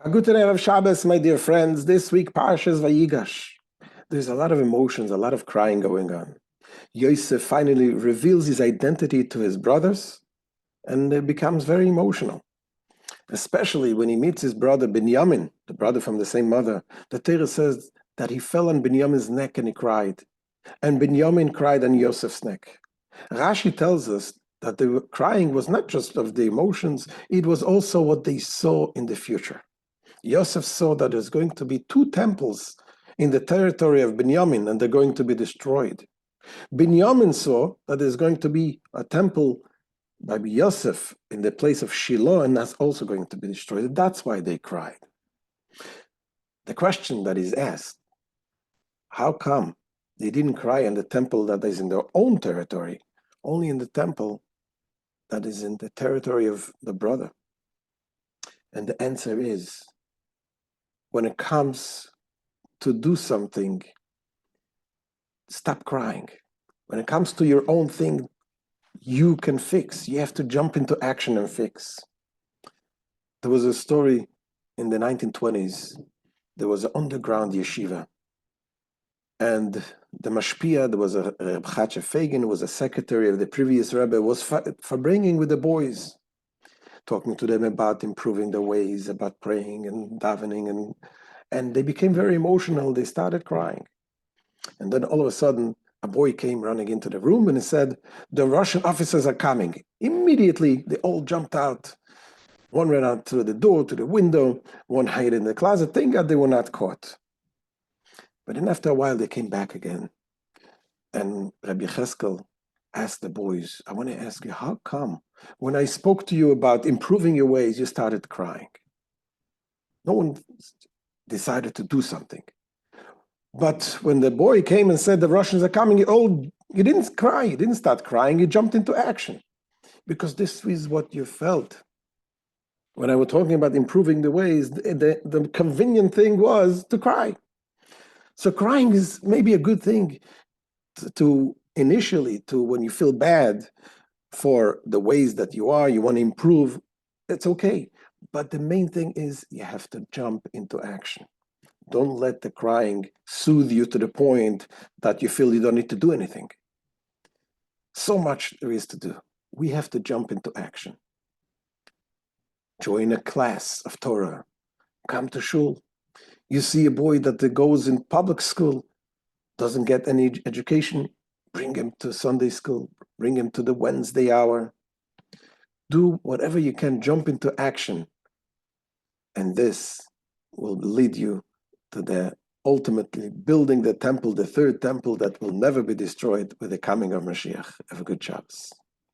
A good day of Shabbos, my dear friends. This week, Parshas VAYIGASH. There's a lot of emotions, a lot of crying going on. Yosef finally reveals his identity to his brothers, and it becomes very emotional, especially when he meets his brother Binyamin, the brother from the same mother. The Torah says that he fell on Binyamin's neck and he cried, and Binyamin cried on Yosef's neck. Rashi tells us that the crying was not just of the emotions, it was also what they saw in the future. Yosef saw that there's going to be two temples in the territory of Binyamin, and they're going to be destroyed. Binyamin saw that there's going to be a temple by Yosef in the place of Shiloh, and that's also going to be destroyed. That's why they cried. The question that is asked, how come they didn't cry in the temple that is in their own territory, only in the temple that is in the territory of the brother? And the answer is, when it comes to do something, stop crying. When it comes to your own thing, you can fix. You have to jump into action and fix. There was a story in the 1920s. There was an underground yeshiva. And the mashpia, there was a Reb Chaim Fagin, who was a secretary of the previous Rabbi, was for bringing with the boys, talking to them about improving their ways, about praying and davening, and they became very emotional. They started crying. And then all of a sudden, a boy came running into the room and he said, "The Russian officers are coming." Immediately, they all jumped out. One ran out through the door, to the window, one hid in the closet. Thank God they were not caught. But then after a while, they came back again. And Rabbi Cheskel asked the boys, "I want to ask you, how come when I spoke to you about improving your ways, you started crying?" No one decided to do something. But when the boy came and said the Russians are coming, you didn't cry, you didn't start crying, you jumped into action. Because this is what you felt. When I was talking about improving the ways, the convenient thing was to cry. So crying is maybe a good thing to initially, to when you feel bad for the ways that you want to improve, it's okay. But the main thing is you have to jump into action. Don't let the crying soothe you to the point that you feel you don't need to do anything. So much there is to do. We have to jump into action. Join a class of Torah. Come to shul. You see a boy that goes in public school, doesn't get any education, bring him to Sunday school, bring him to the Wednesday hour. Do whatever you can, jump into action. And this will lead you to the ultimately building the temple, the third temple that will never be destroyed with the coming of Mashiach. Have a good Shabbos.